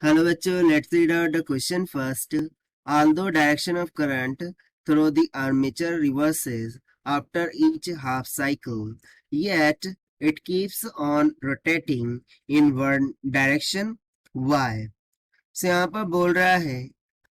Hello बच्चों, let's read out the question first. Although direction of current through the armature reverses after each half cycle, yet it keeps on rotating in one direction. Why? से यहाँ पर बोल रहा है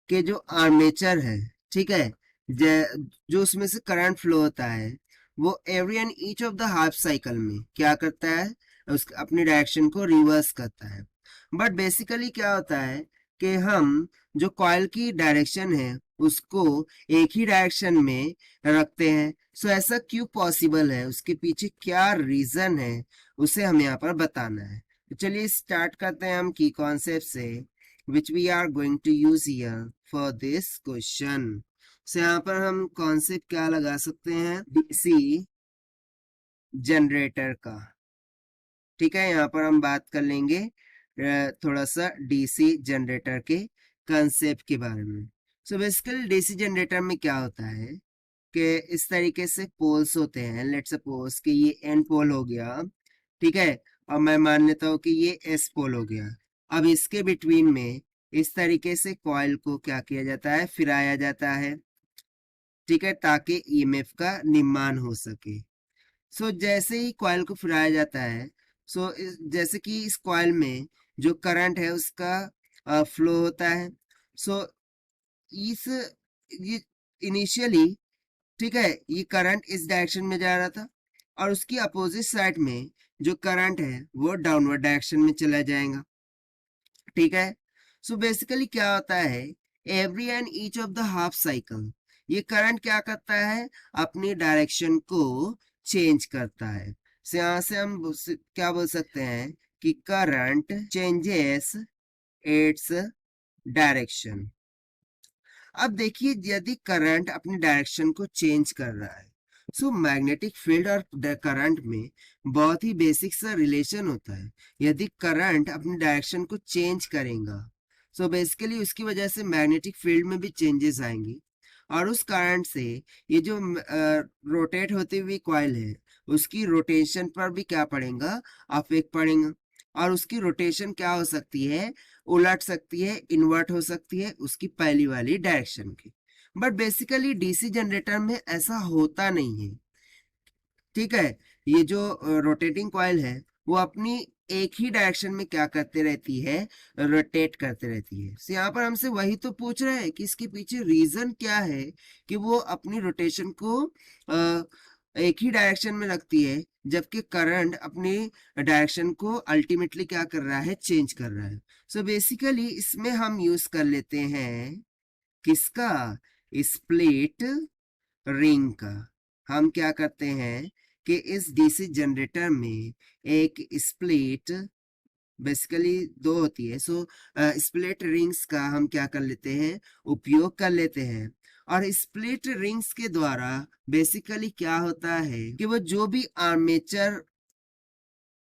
कि जो armature है, ठीक है, जो उसमें से करंट फ्लो होता है वो every and each of the half cycle में क्या करता है, उस अपनी डायरेक्शन को रिवर्स करता है। बट बेसिकली क्या होता है कि हम जो कॉइल की डायरेक्शन है उसको एक ही डायरेक्शन में रखते हैं। सो ऐसा क्यों पॉसिबल है, उसके पीछे क्या रीजन है, उसे हम यहाँ पर बताना है। तो चलिए स्टार्ट करते हैं हम की कॉन्सेप्ट से which we are going to use here for this question. So यहाँ पर हम कॉन्सेप्ट क्या लगा सकते हैं, डीसी जनरेटर का। ठीक है, यहाँ पर हम बात कर लेंगे थोड़ा सा डीसी जनरेटर के कंसेप्ट के बारे में। सो बेसिकली डीसी जनरेटर में क्या होता है कि इस तरीके से पोल्स होते हैं। लेट्स सपोज कि ये एन पोल हो गया, ठीक है, और मैं मान लेता हूँ कि ये एस पोल हो गया। अब इसके बिटवीन में इस तरीके से कॉइल को क्या किया जाता है, फिराया जाता है, ठीक है, ताकि ईएमएफ का निर्माण हो सके। सो जैसे ही कॉइल को फिराया जाता है, सो जैसे कि इस कॉइल में जो करंट है उसका फ्लो होता है। सो इस ये इनिशियली, ठीक है, ये करंट इस डायरेक्शन में जा रहा था और उसकी अपोजिट साइड में जो करंट है वो डाउनवर्ड डायरेक्शन में चला जाएगा। ठीक है, सो बेसिकली क्या होता है, every and each of the half cycle ये करंट क्या करता है, अपनी डायरेक्शन को चेंज करता है। से यहाँ से हम क्या बोल सकते हैं कि करंट चेंजेस इट्स डायरेक्शन। अब देखिए, यदि करंट अपनी डायरेक्शन को चेंज कर रहा है, सो मैग्नेटिक फील्ड और करंट में बहुत ही बेसिक सा रिलेशन होता है। यदि करंट अपनी डायरेक्शन को चेंज करेगा, सो बेसिकली उसकी वजह से मैग्नेटिक फील्ड में भी चेंजेस आएंगी और उस कारण से ये जो रोटेट होती हुई कॉइल है उसकी रोटेशन पर भी क्या पड़ेगा, अफेक्ट पड़ेगा। और उसकी रोटेशन क्या हो सकती है, उलट सकती है, इन्वर्ट हो सकती है उसकी पहली वाली डायरेक्शन की। बट बेसिकली डीसी जनरेटर में ऐसा होता नहीं है। ठीक है, ये जो रोटेटिंग कॉइल है वो अपनी एक ही डायरेक्शन में क्या करते रहती है, रोटेट करते रहती है। तो यहाँ पर हमसे वही तो पूछ रहे हैं कि इसके पीछे रीजन क्या है कि वो अपनी रोटेशन को एक ही डायरेक्शन में रखती है, जबकि करंट अपनी डायरेक्शन को अल्टीमेटली क्या कर रहा है, चेंज कर रहा है। सो बेसिकली इसमें हम यूज कर लेते हैं किसका, स्प्लिट रिंग का। हम क्या करते हैं कि इस डीसी जनरेटर में एक स्प्लिट, बेसिकली दो होती है, सो स्प्लिट रिंग्स का हम क्या कर लेते हैं, उपयोग कर लेते हैं। और स्प्लिट रिंग्स के द्वारा बेसिकली क्या होता है कि वो जो भी आर्मेचर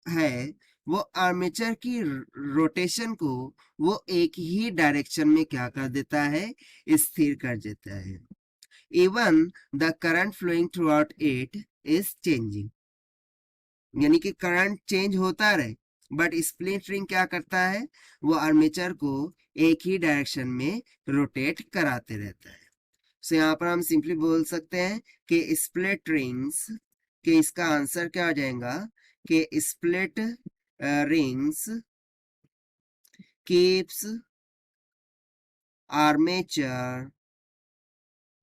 है वो आर्मेचर की रोटेशन को वो एक ही डायरेक्शन में क्या कर देता है, स्थिर कर देता है। Even the current flowing throughout it is changing, यानी कि करंट चेंज होता रहे बट स्प्लिट रिंग क्या करता है, वो आर्मेचर को एक ही डायरेक्शन में रोटेट कराते रहता है। सो यहाँ पर हम सिंपली बोल सकते हैं कि स्प्लिट रिंग्स के इसका आंसर क्या हो जाएगा कि split rings keeps armature,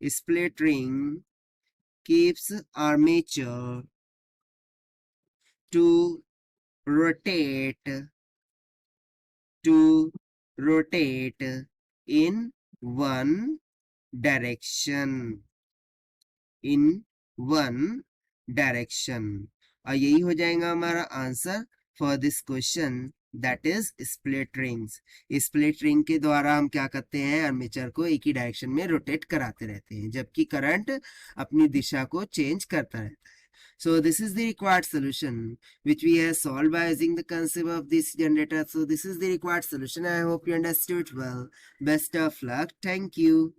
split ring keeps armature to rotate in one direction, in one direction। और यही हो जाएगा हमारा answer for this question, that is split rings. Split ring के द्वारा हम क्या करते हैं, आर्मेचर को एक ही डायरेक्शन में रोटेट कराते रहते हैं, जबकि करंट अपनी दिशा को चेंज करता रहता है। So this is the required solution which we have solved by using the concept of this generator. So this is the required solution. I hope you understood well. Best of luck. Thank you.